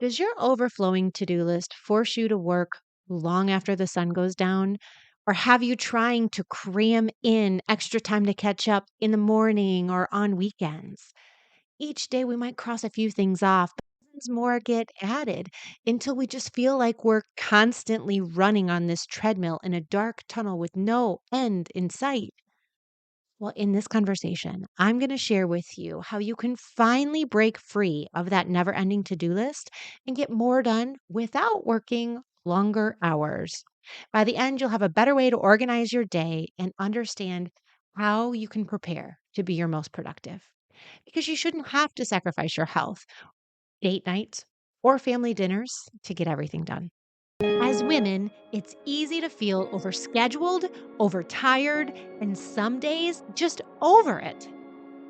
Does your overflowing to do list force you to work long after the sun goes down? Or have you trying to cram in extra time to catch up in the morning or on weekends? Each day we might cross a few things off, but dozens more get added until we just feel like we're constantly running on this treadmill in a dark tunnel with no end in sight. Well, in this conversation, I'm going to share with you how you can finally break free of that never ending to do list and get more done without working longer hours. By the end, you'll have a better way to organize your day and understand how you can prepare to be your most productive. Because you shouldn't have to sacrifice your health, date nights, or family dinners to get everything done. As women, it's easy to feel overscheduled, overtired, and some days just over it.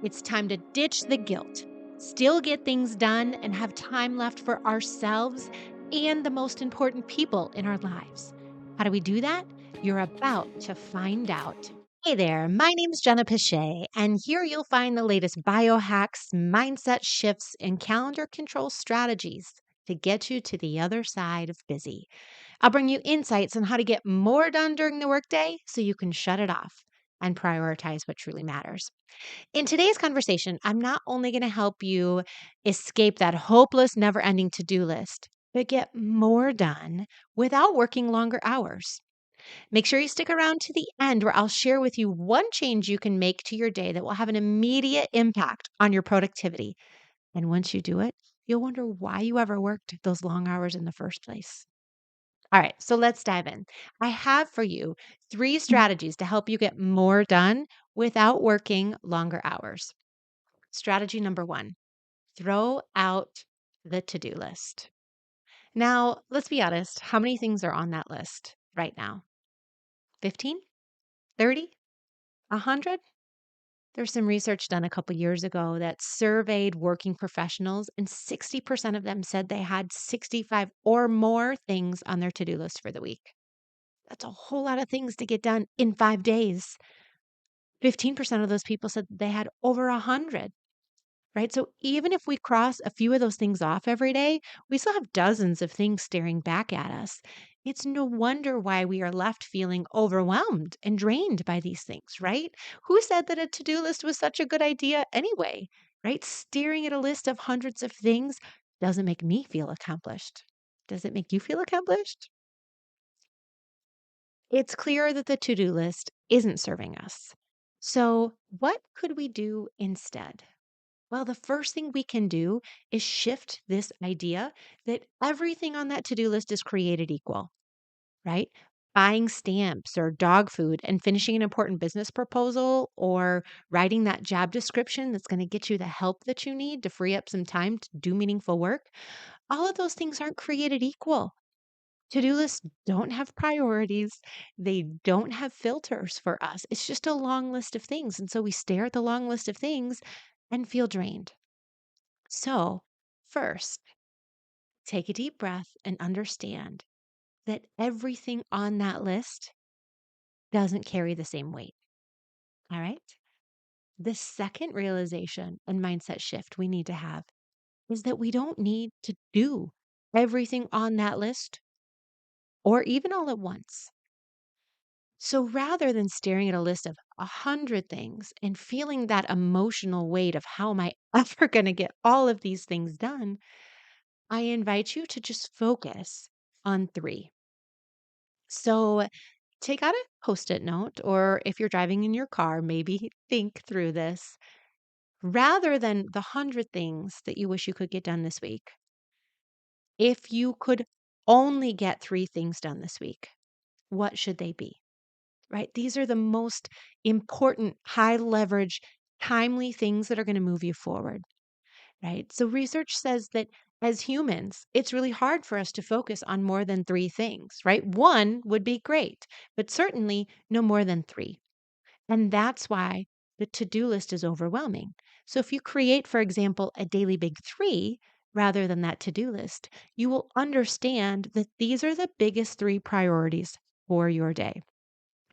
It's time to ditch the guilt, still get things done, and have time left for ourselves and the most important people in our lives. How do we do that? You're about to find out. Hey there, my name's Jenna Pichet, and here you'll find the latest biohacks, mindset shifts, and calendar control strategies to get you to the other side of busy. I'll bring you insights on how to get more done during the workday so you can shut it off and prioritize what truly matters. In today's conversation, I'm not only going to help you escape that hopeless, never ending to do list, but get more done without working longer hours. Make sure you stick around to the end where I'll share with you one change you can make to your day that will have an immediate impact on your productivity. And once you do it, you'll wonder why you ever worked those long hours in the first place. All right, so let's dive in. I have for you three strategies to help you get more done without working longer hours. Strategy number one, throw out the to do list. Now, let's be honest. How many things are on that list right now? 15, 30, 100? There's some research done a couple years ago that surveyed working professionals, and 60% of them said they had 65 or more things on their to do list for the week. That's a whole lot of things to get done in 5 days. 15% of those people said they had over 100, right? So even if we cross a few of those things off every day, we still have dozens of things staring back at us. It's no wonder why we are left feeling overwhelmed and drained by these things, right? Who said that a to do list was such a good idea anyway, right? Staring at a list of hundreds of things doesn't make me feel accomplished. Does it make you feel accomplished? It's clear that the to do list isn't serving us. So, what could we do instead? Well, the first thing we can do is shift this idea that everything on that to do list is created equal, right? Buying stamps or dog food and finishing an important business proposal or writing that job description that's going to get you the help that you need to free up some time to do meaningful work. All of those things aren't created equal. To-do lists don't have priorities. They don't have filters for us. It's just a long list of things. And so we stare at the long list of things and feel drained. So, first, take a deep breath and understand that everything on that list doesn't carry the same weight. All right? The second realization and mindset shift we need to have is that we don't need to do everything on that list or even all at once. So rather than staring at a list of 100 things and feeling that emotional weight of how am I ever going to get all of these things done, I invite you to just focus on three. So take out a post it note, or if you're driving in your car, maybe think through this. Rather than the 100 things that you wish you could get done this week, if you could only get three things done this week, what should they be? Right? These are the most important, high leverage, timely things that are going to move you forward, right? So research says that as humans, it's really hard for us to focus on more than three things, right? One would be great, but certainly no more than three. And that's why the to do list is overwhelming. So if you create, for example, a daily big three rather than that to do list, you will understand that these are the biggest three priorities for your day.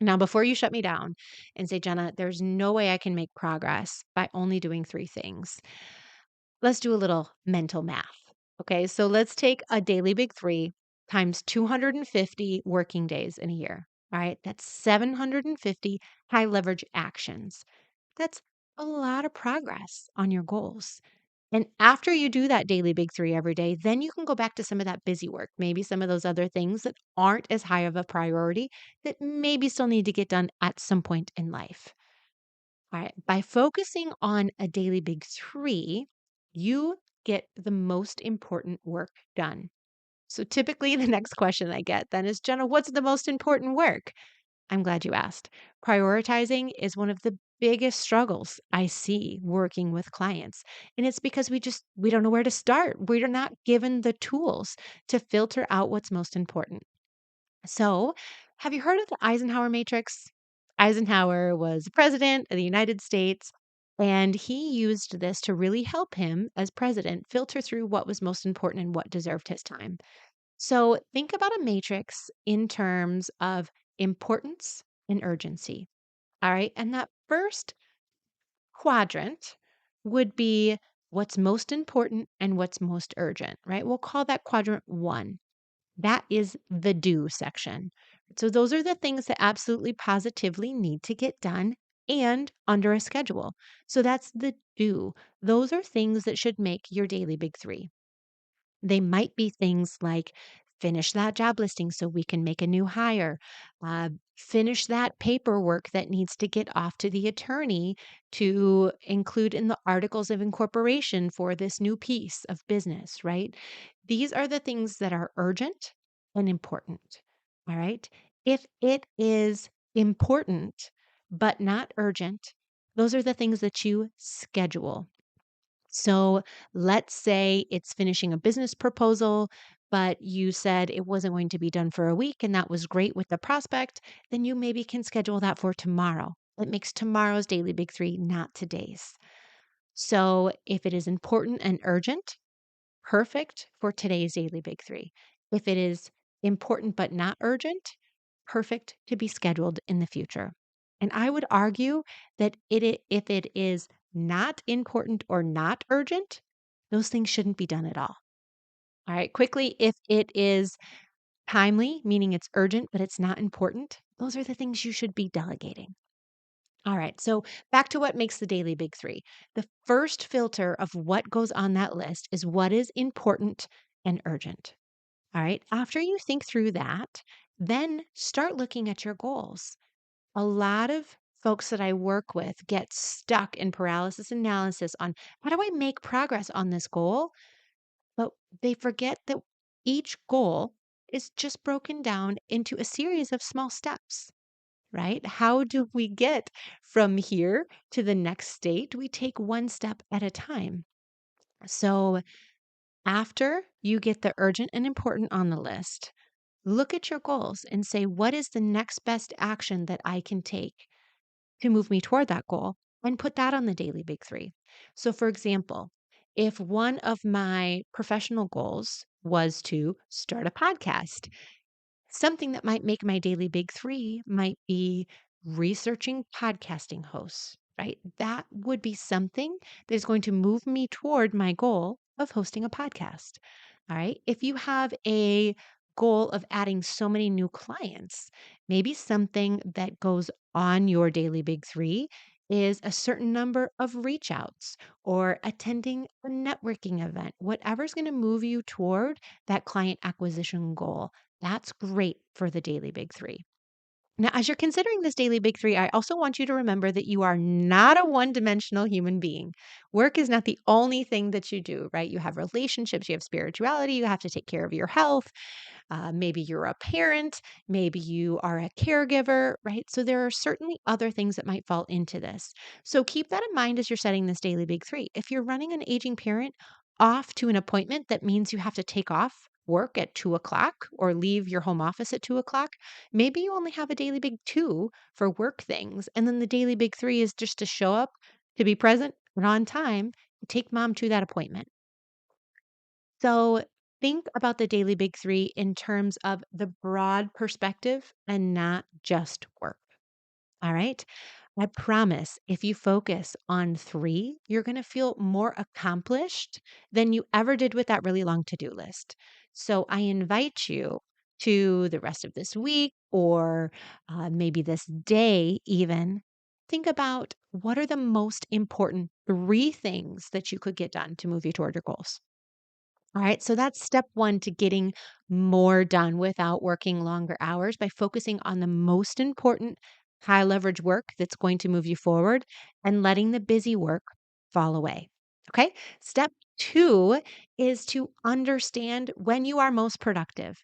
Now, before you shut me down and say, Jenna, there's no way I can make progress by only doing three things, let's do a little mental math. Okay, so let's take a daily big three times 250 working days in a year. All right, that's 750 high leverage actions. That's a lot of progress on your goals. And after you do that daily big three every day, then you can go back to some of that busy work, maybe some of those other things that aren't as high of a priority that maybe still need to get done at some point in life. All right. By focusing on a daily big three, you get the most important work done. So typically, the next question I get then is, Jenna, what's the most important work? I'm glad you asked. Prioritizing is one of the biggest struggles I see working with clients. And it's because we don't know where to start. We're not given the tools to filter out what's most important. So, have you heard of the Eisenhower matrix? Eisenhower was president of the United States, and he used this to really help him as president filter through what was most important and what deserved his time. So, think about a matrix in terms of importance and urgency. All right. And that first quadrant would be what's most important and what's most urgent, right? We'll call that quadrant one. That is the do section. So those are the things that absolutely positively need to get done and under a schedule. So that's the do. Those are things that should make your daily big three. They might be things like finish that job listing so we can make a new hire, finish that paperwork that needs to get off to the attorney to include in the articles of incorporation for this new piece of business, right? These are the things that are urgent and important. All right. If it is important, but not urgent, those are the things that you schedule. So let's say it's finishing a business proposal, but you said it wasn't going to be done for a week, and that was great with the prospect. Then you maybe can schedule that for tomorrow. It makes tomorrow's daily big three, not today's. So if it is important and urgent, perfect for today's daily big three. If it is important but not urgent, perfect to be scheduled in the future. And I would argue that if it is not important or not urgent, those things shouldn't be done at all. All right, quickly, if it is timely, meaning it's urgent but it's not important, those are the things you should be delegating. All right, so back to what makes the daily big three. The first filter of what goes on that list is what is important and urgent. All right, after you think through that, then start looking at your goals. A lot of folks that I work with get stuck in paralysis analysis on how do I make progress on this goal? But they forget that each goal is just broken down into a series of small steps, right? How do we get from here to the next state? We take one step at a time. So after you get the urgent and important on the list, look at your goals and say, what is the next best action that I can take to move me toward that goal? And put that on the daily big three. So, for example, if one of my professional goals was to start a podcast, something that might make my daily big three might be researching podcasting hosts, right? That would be something that is going to move me toward my goal of hosting a podcast. All right. If you have a goal of adding so many new clients, maybe something that goes on your daily big three is a certain number of reach outs or attending a networking event, whatever's going to move you toward that client acquisition goal. That's great for the daily big three. Now, as you're considering this daily big three, I also want you to remember that you are not a one dimensional human being. Work is not the only thing that you do, right? You have relationships, you have spirituality, you have to take care of your health. Maybe you're a parent, maybe you are a caregiver, right? So there are certainly other things that might fall into this. So keep that in mind as you're setting this daily big three. If you're running an aging parent off to an appointment that means you have to take off work at 2 o'clock or leave your home office at 2 o'clock, maybe you only have a daily big two for work things. And then the daily big three is just to show up, to be present and on time, take mom to that appointment. So think about the daily big three in terms of the broad perspective and not just work. All right. I promise if you focus on 3, you're going to feel more accomplished than you ever did with that really long to-do list. So I invite you to the rest of this week or maybe this day even. Think about what are the most important 3 things that you could get done to move you toward your goals. All right. So that's step one to getting more done without working longer hours by focusing on the most important high leverage work that's going to move you forward and letting the busy work fall away. Okay. Step two is to understand when you are most productive.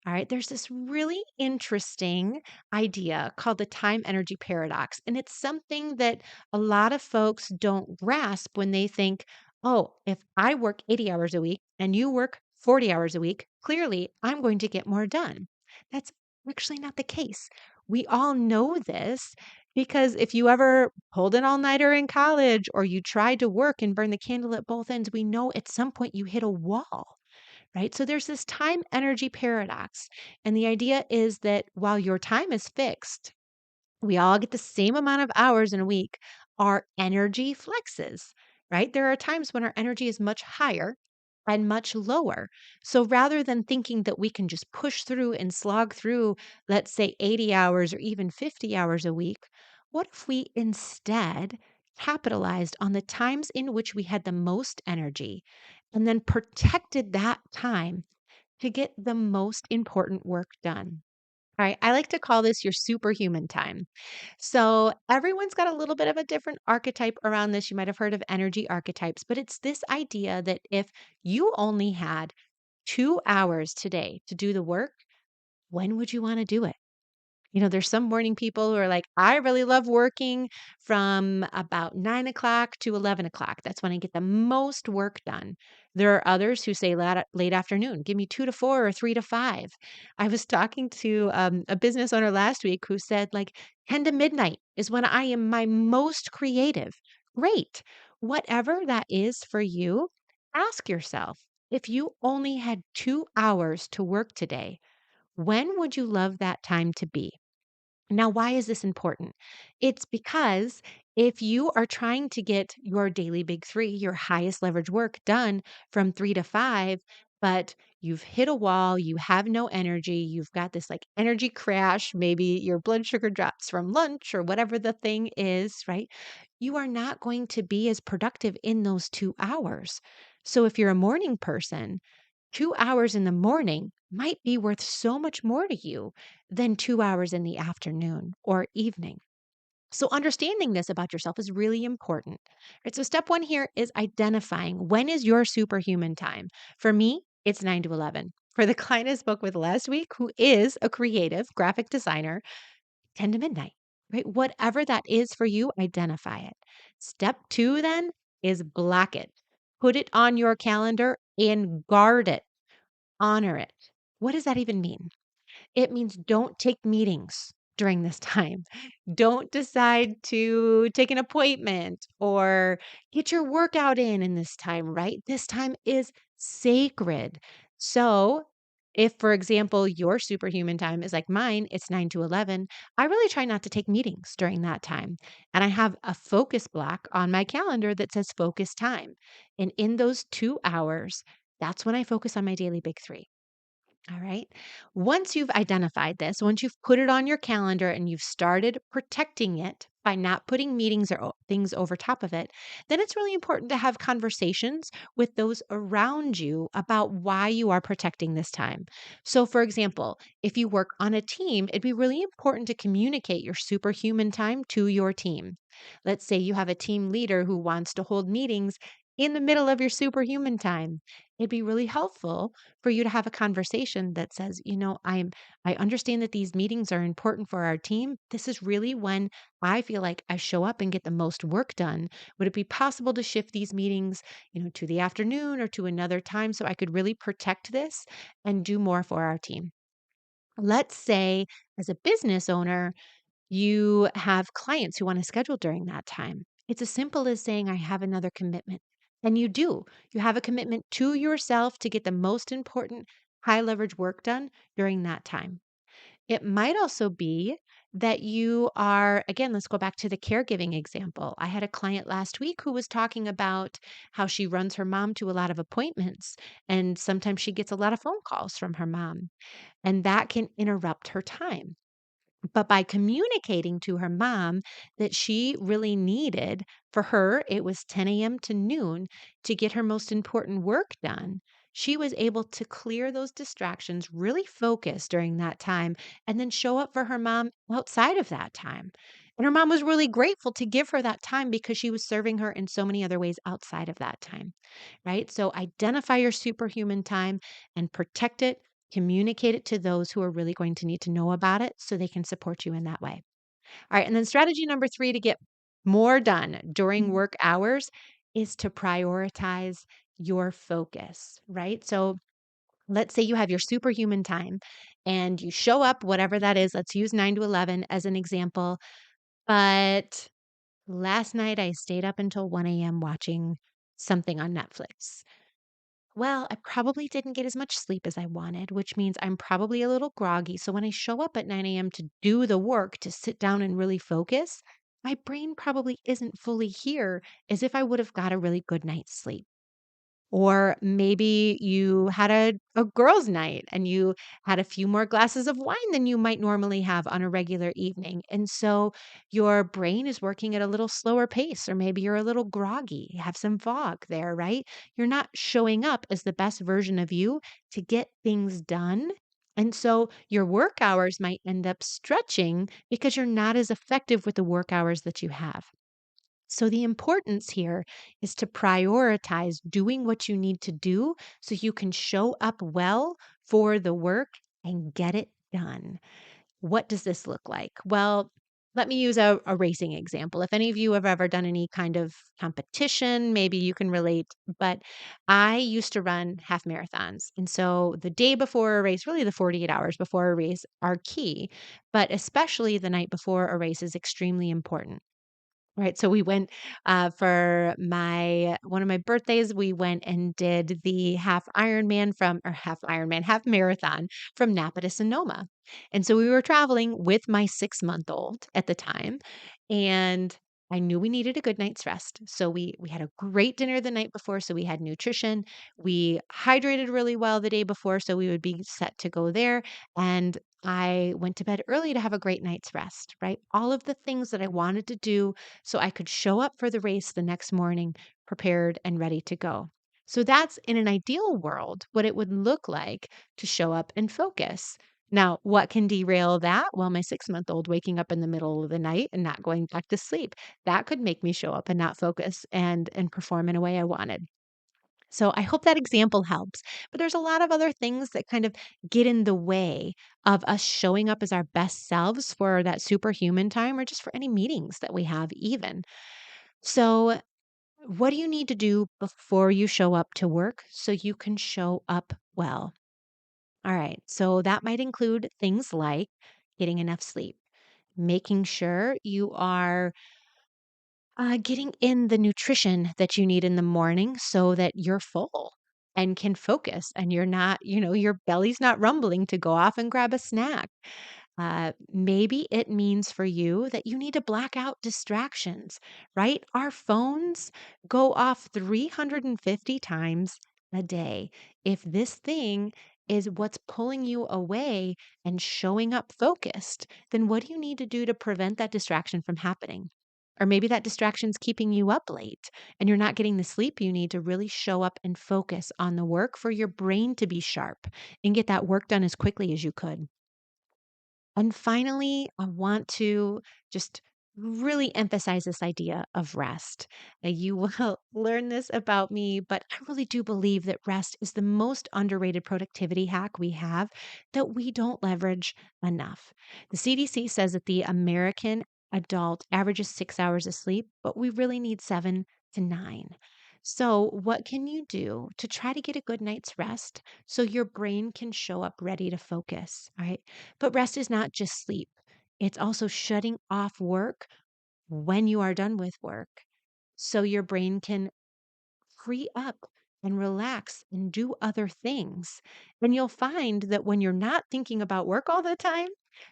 All right. There's this really interesting idea called the time energy paradox. And it's something that a lot of folks don't grasp when they think, oh, if I work 80 hours a week and you work 40 hours a week, clearly I'm going to get more done. That's actually not the case. We all know this because if you ever pulled an all nighter in college or you tried to work and burn the candle at both ends, we know at some point you hit a wall, right? So there's this time energy paradox. And the idea is that while your time is fixed, we all get the same amount of hours in a week. Our energy flexes, right? There are times when our energy is much higher and much lower. So rather than thinking that we can just push through and slog through, let's say 80 hours or even 50 hours a week, what if we instead capitalized on the times in which we had the most energy and then protected that time to get the most important work done? All right, I like to call this your superhuman time. So everyone's got a little bit of a different archetype around this. You might have heard of energy archetypes, but it's this idea that if you only had 2 hours today to do the work, when would you want to do it? There's some morning people who are like, I really love working from about 9 o'clock to 11 o'clock. That's when I get the most work done. There are others who say late afternoon, give me 2 to 4 or 3 to 5. I was talking to a business owner last week who said, like, 10 to midnight is when I am my most creative. Great. Whatever that is for you, ask yourself if you only had 2 hours to work today, when would you love that time to be? Now, why is this important? It's because if you are trying to get your daily big 3, your highest leverage work done from 3 to 5, but you've hit a wall, you have no energy, you've got this like energy crash, maybe your blood sugar drops from lunch or whatever the thing is, right? You are not going to be as productive in those 2 hours. So if you're a morning person, 2 hours in the morning might be worth so much more to you than 2 hours in the afternoon or evening. So understanding this about yourself is really important. Right? So step 1 here is identifying when is your superhuman time. For me, it's 9 to 11. For the client I spoke with last week, who is a creative graphic designer, 10 to midnight. Right? Whatever that is for you, identify it. Step 2 then is block it. Put it on your calendar and guard it. Honor it. What does that even mean? It means don't take meetings during this time. Don't decide to take an appointment or get your workout in this time, right? This time is sacred. So, if, for example, your superhuman time is like mine, it's 9 to 11, I really try not to take meetings during that time. And I have a focus block on my calendar that says focus time. And in those 2 hours, that's when I focus on my daily big 3. All right. Once you've identified this, once you've put it on your calendar and you've started protecting it by not putting meetings or things over top of it, then it's really important to have conversations with those around you about why you are protecting this time. So, for example, if you work on a team, it'd be really important to communicate your superhuman time to your team. Let's say you have a team leader who wants to hold meetings in the middle of your superhuman time. It'd be really helpful for you to have a conversation that says, I understand that these meetings are important for our team. This is really when I feel like I show up and get the most work done. Would it be possible to shift these meetings, to the afternoon or to another time so I could really protect this and do more for our team? Let's say as a business owner, you have clients who want to schedule during that time. It's as simple as saying, I have another commitment. And you do. You have a commitment to yourself to get the most important high leverage work done during that time. It might also be that you are, again, let's go back to the caregiving example. I had a client last week who was talking about how she runs her mom to a lot of appointments, and sometimes she gets a lot of phone calls from her mom, and that can interrupt her time. But by communicating to her mom that she really needed, for her, it was 10 a.m. to noon to get her most important work done. She was able to clear those distractions, really focus during that time, and then show up for her mom outside of that time. And her mom was really grateful to give her that time because she was serving her in so many other ways outside of that time, right? So identify your superhuman time and protect it. Communicate it to those who are really going to need to know about it so they can support you in that way. All right. And then strategy number three to get more done during work hours is to prioritize your focus, right? So let's say you have your superhuman time and you show up, whatever that is. Let's use 9 to 11 as an example. But last night I stayed up until 1 a.m. watching something on Netflix. Well, I probably didn't get as much sleep as I wanted, which means I'm probably a little groggy. So when I show up at 9 a.m. to do the work, to sit down and really focus, my brain probably isn't fully here as if I would have got a really good night's sleep. Or maybe you had a girls' night and you had a few more glasses of wine than you might normally have on a regular evening. And so your brain is working at a little slower pace, or maybe you're a little groggy, you have some fog there, right? You're not showing up as the best version of you to get things done. And so your work hours might end up stretching because you're not as effective with the work hours that you have. So, the importance here is to prioritize doing what you need to do so you can show up well for the work and get it done. What does this look like? Well, let me use a racing example. If any of you have ever done any kind of competition, maybe you can relate. But I used to run half marathons. And so the day before a race, really the 48 hours before a race, are key. But especially the night before a race is extremely important. Right, so we went, for my one of my birthdays, we went and did the half marathon from Napa to Sonoma, and so we were traveling with my six-month-old at the time, and I knew we needed a good night's rest, so we had a great dinner the night before, so we had nutrition, we hydrated really well the day before, so we would be set to go there, and I went to bed early to have a great night's rest, right? All of the things that I wanted to do so I could show up for the race the next morning prepared and ready to go. So that's in an ideal world what it would look like to show up and focus. Now, what can derail that? Well, my 6-month-old waking up in the middle of the night and not going back to sleep. That could make me show up and not focus and perform in a way I wanted. So I hope that example helps. But there's a lot of other things that kind of get in the way of us showing up as our best selves for that superhuman time or just for any meetings that we have, even. So, what do you need to do before you show up to work so you can show up well? All right. So, that might include things like getting enough sleep, making sure you are getting in the nutrition that you need in the morning so that you're full and can focus and you're not, your belly's not rumbling to go off and grab a snack. Maybe it means for you that you need to black out distractions, right? Our phones go off 350 times a day. If this thing is what's pulling you away and showing up focused, then what do you need to do to prevent that distraction from happening? Or maybe that distraction's keeping you up late and you're not getting the sleep you need to really show up and focus on the work for your brain to be sharp and get that work done as quickly as you could. And finally, I want to just really emphasize this idea of rest. Now, you will learn this about me, but I really do believe that rest is the most underrated productivity hack we have that we don't leverage enough. The CDC says that the American adult averages 6 hours of sleep, but we really need 7 to 9. So, what can you do to try to get a good night's rest so your brain can show up ready to focus? All right. But rest is not just sleep, it's also shutting off work when you are done with work so your brain can free up and relax and do other things. And you'll find that when you're not thinking about work all the time,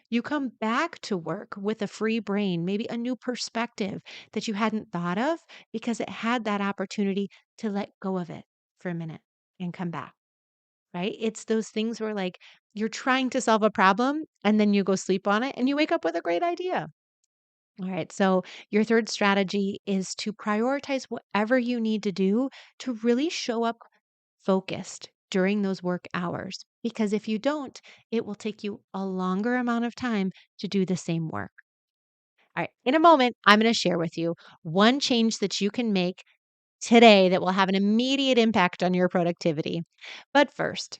You come back to work with a free brain, maybe a new perspective that you hadn't thought of because it had that opportunity to let go of it for a minute and come back, right? It's those things where like you're trying to solve a problem and then you go sleep on it and you wake up with a great idea. All right. So, your third strategy is to prioritize whatever you need to do to really show up focused during those work hours. Because if you don't, it will take you a longer amount of time to do the same work. All right. In a moment, I'm going to share with you one change that you can make today that will have an immediate impact on your productivity. But first,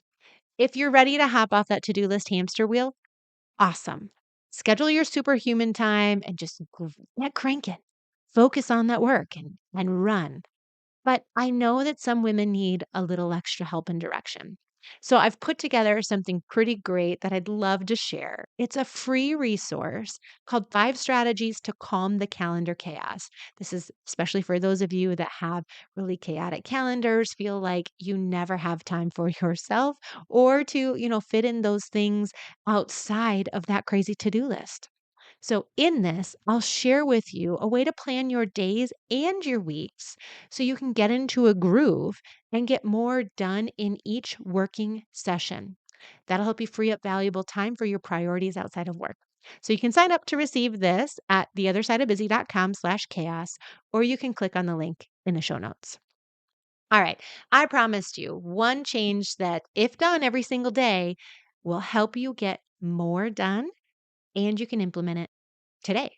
if you're ready to hop off that to do list hamster wheel, awesome. Schedule your superhuman time and just get cranking. Focus on that work and run. But I know that some women need a little extra help and direction. So I've put together something pretty great that I'd love to share. It's a free resource called Five Strategies to Calm the Calendar Chaos. This is especially for those of you that have really chaotic calendars, feel like you never have time for yourself or to, fit in those things outside of that crazy to-do list. So, in this, I'll share with you a way to plan your days and your weeks so you can get into a groove and get more done in each working session. That'll help you free up valuable time for your priorities outside of work. So you can sign up to receive this at theothersideofbusy.com/chaos, or you can click on the link in the show notes. All right. I promised you one change that, if done every single day, will help you get more done and you can implement it today.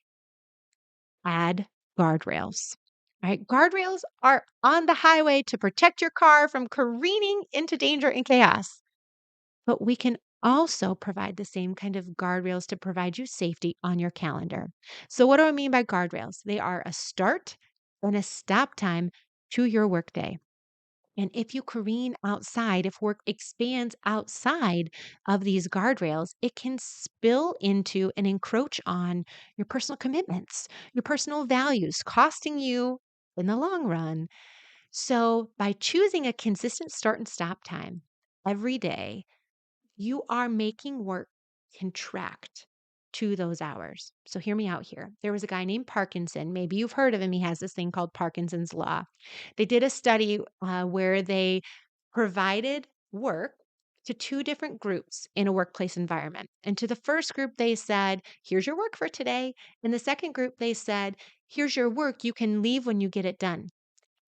Add guardrails. Right? Guardrails are on the highway to protect your car from careening into danger and chaos. But we can also provide the same kind of guardrails to provide you safety on your calendar. So, what do I mean by guardrails? They are a start and a stop time to your workday. And if you careen outside, if work expands outside of these guardrails, it can spill into and encroach on your personal commitments, your personal values, costing you in the long run. So, by choosing a consistent start and stop time every day, you are making work contract to those hours. So hear me out here. There was a guy named Parkinson. Maybe you've heard of him. He has this thing called Parkinson's Law. They did a study where they provided work to two different groups in a workplace environment. And to the first group, they said, here's your work for today. And the second group, they said, here's your work. You can leave when you get it done.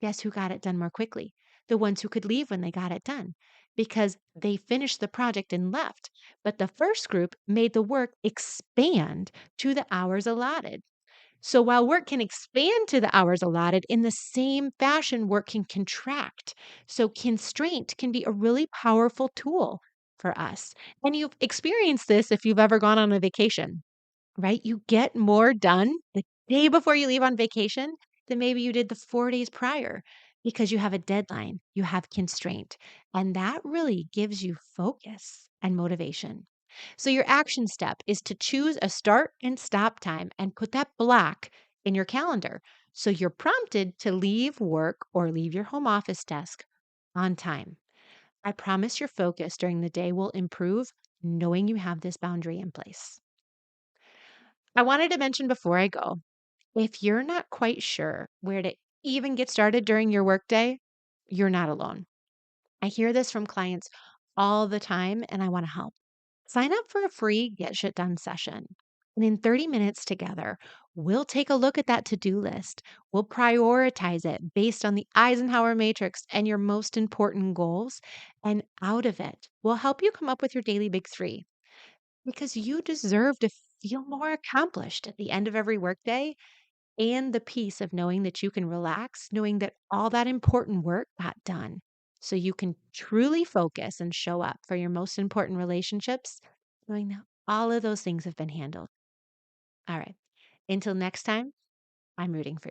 Guess who got it done more quickly? The ones who could leave when they got it done because they finished the project and left. But the first group made the work expand to the hours allotted. So while work can expand to the hours allotted, in the same fashion, work can contract. So constraint can be a really powerful tool for us. And you've experienced this if you've ever gone on a vacation, right? You get more done the day before you leave on vacation than maybe you did the 4 days prior because you have a deadline, you have constraint, and that really gives you focus and motivation. So, your action step is to choose a start and stop time and put that block in your calendar. So, you're prompted to leave work or leave your home office desk on time. I promise your focus during the day will improve knowing you have this boundary in place. I wanted to mention before I go, if you're not quite sure where to even get started during your workday, you're not alone. I hear this from clients all the time, and I want to help. Sign up for a free Get Shit Done session. And in 30 minutes together, we'll take a look at that to do list. We'll prioritize it based on the Eisenhower matrix and your most important goals. And out of it, we'll help you come up with your daily big three because you deserve to feel more accomplished at the end of every workday and the peace of knowing that you can relax, knowing that all that important work got done. So you can truly focus and show up for your most important relationships, knowing that all of those things have been handled. All right. Until next time, I'm rooting for you.